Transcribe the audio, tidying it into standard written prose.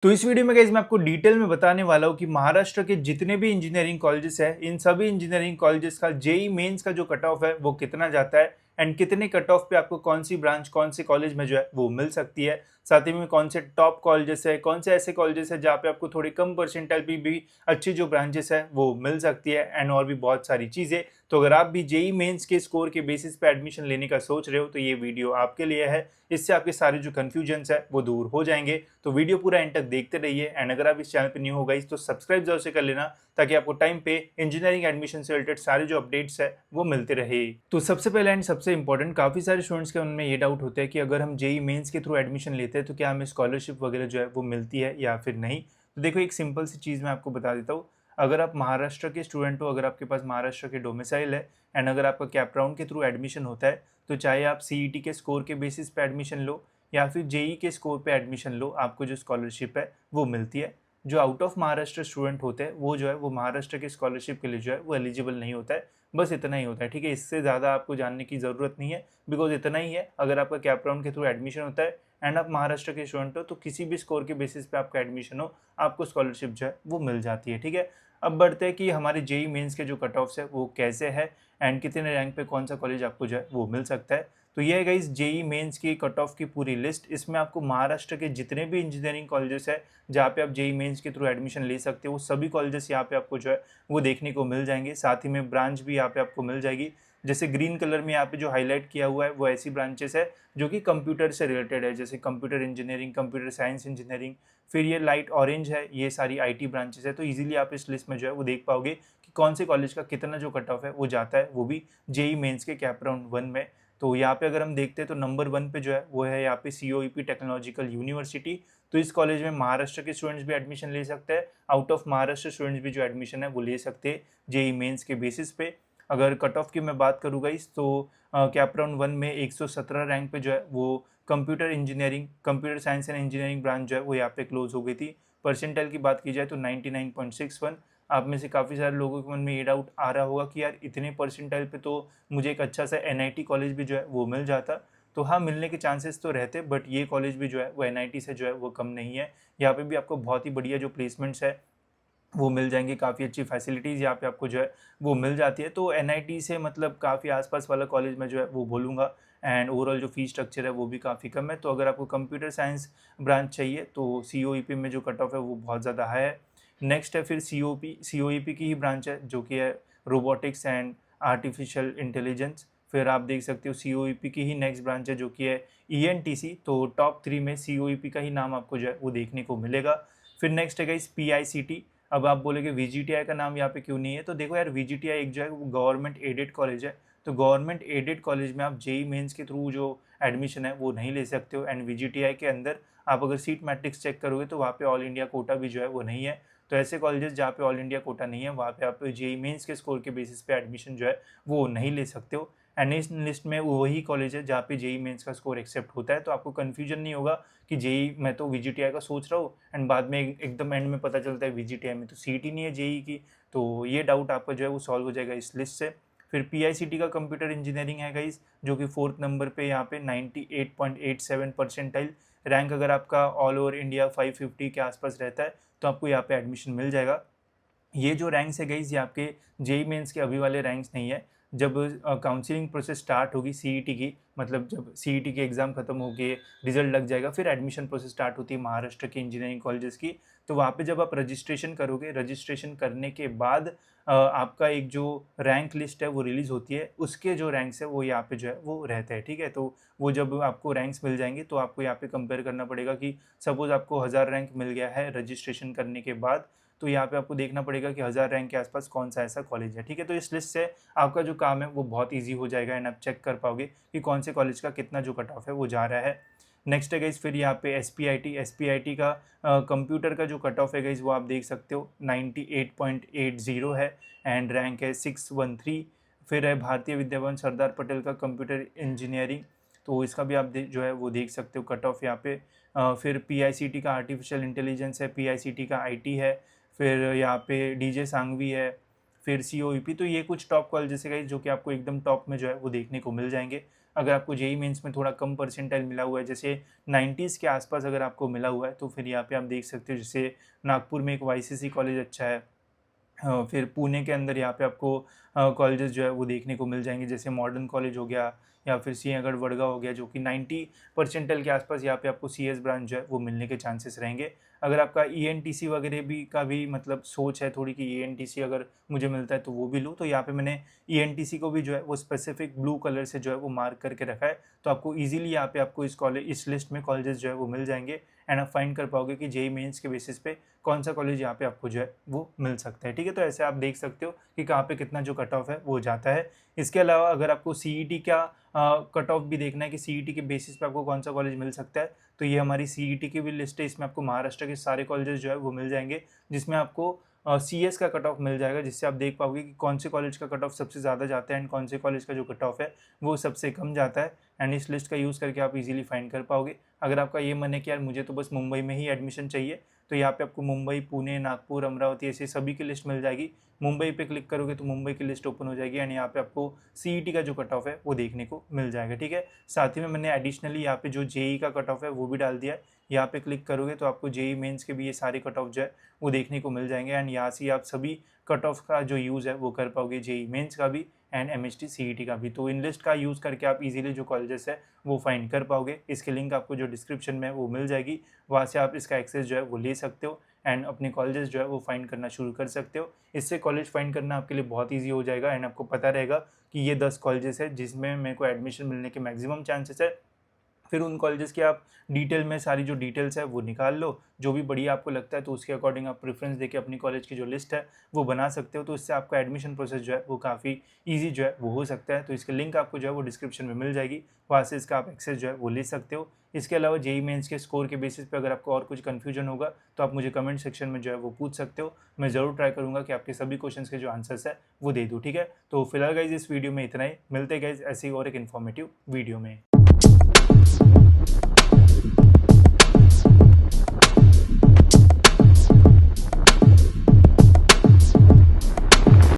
तो इस वीडियो में गाइस मैं आपको डिटेल में बताने वाला हूँ कि महाराष्ट्र के जितने भी इंजीनियरिंग कॉलेजेस हैं, इन सभी इंजीनियरिंग कॉलेजेस का जेईई मेंस का जो कट ऑफ है वो कितना जाता है एंड कितने कट ऑफ पे आपको कौन सी ब्रांच कौन से कॉलेज में जो है वो मिल सकती है। साथ ही में कौन से टॉप कॉलेजेस है, कौन से ऐसे कॉलेजेस है जहाँ पे आपको थोड़ी कम परसेंटाइल पे भी अच्छी जो ब्रांचेस है वो मिल सकती है एंड और भी बहुत सारी चीजें। तो अगर आप भी जेईई मेंस के स्कोर के बेसिस पे एडमिशन लेने का सोच रहे हो तो ये वीडियो आपके लिए है। इससे आपके सारे जो कंफ्यूजन्स है वो दूर हो जाएंगे। तो वीडियो पूरा एंड तक देखते रहिए एंड अगर आप इस चैनल पे न्यू हो गाइस तो सब्सक्राइब जरूर से कर लेना ताकि आपको टाइम पे इंजीनियरिंग एडमिशन से रिलेटेड सारे जो अपडेट्स है वो मिलते रहे। तो सबसे पहले एंड सबसे इंपॉर्टेंट, काफी सारे स्टूडेंट्स के मन में ये डाउट होता है कि अगर हम जेईई मेंस के थ्रू एडमिशन लेते हैं तो क्या हमें स्कॉलरशिप वगैरह जो है वो मिलती है या फिर नहीं। तो देखो, एक सिंपल सी चीज़ मैं आपको बता देता हूँ। अगर आप महाराष्ट्र के स्टूडेंट हो, अगर आपके पास महाराष्ट्र के डोमिसाइल है एंड अगर आपका कैप राउंड के थ्रू एडमिशन होता है, तो चाहे आप सीईटी के स्कोर के बेसिस पे एडमिशन लो या फिर जेई के स्कोर पे एडमिशन लो, आपको जो स्कॉलरशिप है वो मिलती है। जो आउट ऑफ महाराष्ट्र स्टूडेंट होते हैं वो जो है वो महाराष्ट्र के स्कॉलरशिप के लिए जो है वो एलिजिबल नहीं होता है। बस इतना ही होता है, ठीक है। इससे ज़्यादा आपको जानने की ज़रूरत नहीं है, बिकॉज इतना ही है। अगर आपका कैप राउंड के थ्रू एडमिशन होता है एंड आप महाराष्ट्र के स्टूडेंट हो तो किसी भी स्कोर के बेसिस पे आपका एडमिशन हो, आपको स्कॉलरशिप जो है वो मिल जाती है, ठीक है। अब बढ़ते हैं कि हमारे जेई मेंस के जो कट ऑफ्स है वो कैसे है एंड कितने रैंक पे कौन सा कॉलेज आपको जो है वो मिल सकता है। तो ये है गाइस जेई मेंस की कट ऑफ की पूरी लिस्ट। इसमें आपको महाराष्ट्र के जितने भी इंजीनियरिंग कॉलेजेस है जहाँ पे आप जेई मेंस के थ्रू एडमिशन ले सकते हो, वो सभी कॉलेजेस यहाँ पे आपको जो है वो देखने को मिल जाएंगे। साथ ही में ब्रांच भी यहाँ पे आपको मिल जाएगी। जैसे ग्रीन कलर में यहाँ पे जो हाईलाइट किया हुआ है वो ऐसी ब्रांचेस है जो कि कंप्यूटर से रिलेटेड है, जैसे computer engineering, computer science engineering. फिर ये लाइट ऑरेंज है, ये सारी आईटी ब्रांचेस है। तो इजीली आप इस लिस्ट में जो है वो देख पाओगे कि कौन से कॉलेज का कितना जो कट ऑफ है वो जाता है, वो भी जेई मेंस के कैप राउंड 1 में। तो यहाँ पे अगर हम देखते हैं तो नंबर 1 पे जो है वो है यहाँ पे सीओईपी टेक्नोलॉजिकल यूनिवर्सिटी। तो इस कॉलेज में महाराष्ट्र के स्टूडेंट्स भी एडमिशन ले सकते हैं, आउट ऑफ महाराष्ट्र स्टूडेंट्स भी जो एडमिशन है वो ले सकते हैं जेई मेंस के बेसिस पे। अगर कट ऑफ की मैं बात करूँ गाइस तो कैप राउंड 1 में 117 रैंक पे जो है वो computer engineering, computer science and engineering branch जो है वो यहाँ पे क्लोज हो गई थी। परसेंटाइल की बात की जाए तो 99.61। आप में से काफ़ी सारे लोगों के मन में ये डाउट आ रहा होगा कि यार इतने परसेंटाइल पे तो मुझे एक अच्छा सा एनआईटी कॉलेज भी जो है वो मिल जाता। तो हाँ, मिलने के चांसेस तो रहते, बट ये कॉलेज भी जो है वो एनआईटी से जो है वो कम नहीं है। यहाँ पे भी आपको बहुत ही बढ़िया जो प्लेसमेंट्स है वो मिल जाएंगी, काफ़ी अच्छी फैसिलिटीज़ यहाँ पे आपको जो है वो मिल जाती है। तो एनआईटी से मतलब काफ़ी आसपास वाला कॉलेज में जो है वो बोलूँगा। एंड ओवरऑल जो फीस स्ट्रक्चर है वो भी काफ़ी कम है। तो अगर आपको कंप्यूटर साइंस ब्रांच चाहिए तो सीओईपी में जो कट ऑफ है वो बहुत ज़्यादा हाई है। नेक्स्ट है फिर सीओईपी की ही ब्रांच है जो कि है रोबोटिक्स एंड आर्टिफिशियल इंटेलिजेंस। फिर आप देख सकते हो सीओईपी की ही नेक्स्ट ब्रांच है जो कि है ईएनटीसी। तो टॉप 3 में सीओईपी का ही नाम आपको जो है वो देखने को मिलेगा। फिर नेक्स्ट है इस पीआईसीटी। अब आप बोलेगे वीजीटीआई का नाम यहाँ पे क्यों नहीं है, तो देखो यार, वीजीटीआई एक जो है वो गवर्नमेंट एडेड कॉलेज है। तो गवर्नमेंट एडेड कॉलेज में आप जेई मेंस के थ्रू जो एडमिशन है वो नहीं ले सकते हो। एंड वीजीटीआई के अंदर आप अगर सीट मैट्रिक्स चेक करोगे तो वहाँ पे ऑल इंडिया कोटा भी जो है वो नहीं है। तो ऐसे कॉलेजेस जहाँ पे ऑल इंडिया कोटा नहीं है वहाँ पे आप जेई मेंस के स्कोर के बेसिस पे एडमिशन जो है वो नहीं ले सकते हो। एंड इस लिस्ट में वही कॉलेज है जहाँ पे जेई मेंस का स्कोर एक्सेप्ट होता है। तो आपको कन्फ्यूजन नहीं होगा कि जेई मैं तो वीजीटीआई का सोच रहा हूँ एंड बाद में एकदम एंड में पता चलता है वीजीटीआई में तो सीट ही नहीं है जेई की। तो ये डाउट आपका जो है वो सॉल्व हो जाएगा इस लिस्ट से। फिर पीआईसीटी का कंप्यूटर इंजीनियरिंग है गाइस, जो कि 4th नंबर पे यहाँ पे 98.87 परसेंटाइल रैंक। अगर आपका ऑल ओवर इंडिया 550 के आसपास रहता है तो आपको यहाँ पे एडमिशन मिल जाएगा। ये जो रैंक्स है गाइस ये आपके जेई मेंस के अभी वाले रैंक्स नहीं है। जब काउंसलिंग प्रोसेस स्टार्ट होगी सीईटी की, मतलब जब सीईटी की एग्ज़ाम खत्म होगी, रिजल्ट लग जाएगा, फिर एडमिशन प्रोसेस स्टार्ट होती है महाराष्ट्र के इंजीनियरिंग कॉलेजेस की। तो वहाँ पे जब आप रजिस्ट्रेशन करोगे, रजिस्ट्रेशन करने के बाद आपका एक जो रैंक लिस्ट है वो रिलीज़ होती है, उसके जो रैंक्स है वो यहाँ पे जो है वो रहते हैं, ठीक है। तो वो जब आपको रैंक्स मिल जाएंगे तो आपको यहाँ पे कंपेयर करना पड़ेगा कि सपोज़ आपको 1000 रैंक मिल गया है रजिस्ट्रेशन करने के बाद, तो यहाँ पे आपको देखना पड़ेगा कि 1000 रैंक के आसपास कौन सा ऐसा कॉलेज है, ठीक है। तो इस लिस्ट से आपका जो काम है वो बहुत ईजी हो जाएगा एंड आप चेक कर पाओगे कि कौन से कॉलेज का कितना जो कट ऑफ है वो जा रहा है। नेक्स्ट है गाइस फिर यहाँ पे एसपीआईटी का कंप्यूटर का जो कट ऑफ है गाइस वो आप देख सकते हो 98.80 है एंड रैंक है 613। फिर है भारतीय विद्या भवन सरदार पटेल का कंप्यूटर इंजीनियरिंग, तो इसका भी आप जो है वो देख सकते हो कट ऑफ यहाँ पे। फिर पीआईसीटी का आर्टिफिशियल इंटेलिजेंस है, पीआईसीटी का आईटी है, फिर यहाँ पे डीजे सांघवी है, फिर सीओईपी। तो ये कुछ टॉप कॉलेजेस है गाइस जो कि आपको एकदम टॉप में जो है वो देखने को मिल जाएंगे। अगर आपको जेई मेंस में थोड़ा कम परसेंटाइल मिला हुआ है, जैसे 90s के आसपास अगर आपको मिला हुआ है, तो फिर यहाँ पे आप देख सकते हो जैसे नागपुर में एक वाईसीसी कॉलेज अच्छा है। फिर पुणे के अंदर यहाँ पे आपको कॉलेजेस जो है वो देखने को मिल जाएंगे, जैसे मॉडर्न कॉलेज हो गया या फिर सिंहगढ़ वड़गांव हो गया, जो कि 90 परसेंटाइल के आसपास यहाँ पे आपको सीएस ब्रांच जो है वो मिलने के चांसेस रहेंगे। अगर आपका ईएनटीसी वगैरह भी का भी मतलब सोच है थोड़ी कि ईएनटीसी अगर मुझे मिलता है तो वो भी लूँ, तो यहाँ पे मैंने ईएनटीसी को भी जो है वो स्पेसिफिक ब्लू कलर से जो है वो मार्क करके रखा है, तो आपको ईजिली यहाँ पे आपको इस लिस्ट में कॉलेजेस जो है वो मिल जाएंगे एंड आप फाइंड कर पाओगे कि जेई मेंस के बेसिस पे कौन सा कॉलेज यहाँ पे आपको जो है वो मिल सकता है। ठीक है, तो ऐसे आप देख सकते हो कि कहाँ पे कितना जो कट ऑफ है वो जाता है। इसके अलावा अगर आपको सीईटी का कट ऑफ भी देखना है कि सीईटी के बेसिस पे आपको कौन सा कॉलेज मिल सकता है, तो ये हमारी सीईटी की भी लिस्ट है। इसमें आपको महाराष्ट्र के सारे कॉलेजेस जो है वो मिल जाएंगे, जिसमें आपको सीएस का कट ऑफ मिल जाएगा, जिससे आप देख पाओगे कि कौन से कॉलेज का कट ऑफ सबसे ज़्यादा जाता है एंड कौन से कॉलेज का जो कट ऑफ है वो सबसे कम जाता है। एंड इस लिस्ट का यूज़ करके आप इजीली फाइंड कर पाओगे। अगर आपका ये मन है कि यार मुझे तो बस मुंबई में ही एडमिशन चाहिए, तो यहाँ पे आपको मुंबई, पुणे, नागपुर, अमरावती ऐसे सभी की लिस्ट मिल जाएगी। मुंबई पे क्लिक करोगे तो मुंबई की लिस्ट ओपन हो जाएगी एंड यहाँ पे आपको सीईटी का जो कट ऑफ है वो देखने को मिल जाएगा। ठीक है, साथ ही में मैंने एडिशनली यहाँ पे जो जेई का कट ऑफ है वो भी डाल दिया है। यहाँ पे क्लिक करोगे तो आपको जेई मेंस के भी ये सारे कट ऑफ जो है वो देखने को मिल जाएंगे एंड यहाँ से आप सभी कट ऑफ का जो यूज़ है वो कर पाओगे, जेई मेंस का भी एंड एमएचटी सीईटी का भी। तो इन लिस्ट का यूज़ करके आप इजीली जो कॉलेजेस है वो फाइंड कर पाओगे। इसकी लिंक आपको जो डिस्क्रिप्शन में है वो मिल जाएगी, वहाँ से आप इसका एक्सेस जो है वो ले सकते हो एंड अपने कॉलेजेस जो है वो फाइंड करना शुरू कर सकते हो। इससे कॉलेज फाइंड करना आपके लिए बहुत ईजी हो जाएगा एंड आपको पता रहेगा कि ये 10 कॉलेजेस है जिसमें मेरे को एडमिशन मिलने के मैक्सिमम चांसेस है। फिर उन कॉलेजेस की आप डिटेल में सारी जो डिटेल्स है वो निकाल लो, जो भी बढ़िया आपको लगता है तो उसके अकॉर्डिंग आप प्रेफरेंस देके अपनी कॉलेज की जो लिस्ट है वो बना सकते हो। तो इससे आपका एडमिशन प्रोसेस जो है वो काफ़ी ईजी जो है वो हो सकता है। तो इसकी लिंक आपको जो है वो डिस्क्रिप्शन में मिल जाएगी, वहाँ से इसका आप एक्सेस जो है वो ले सकते हो। इसके अलावा जेई मेंस के स्कोर के बेसिस पे अगर आपको और कुछ कन्फ्यूजन होगा तो आप मुझे कमेंट सेक्शन में जो है वो पूछ सकते हो। मैं ज़रूर ट्राई करूँगा कि आपके सभी क्वेश्चंस के जो आंसर्स है वो दे दूँ। ठीक है, तो फिलहाल गाइज इस वीडियो में इतना ही, मिलते गाइज ऐसे ही और एक इन्फॉर्मेटिव वीडियो में।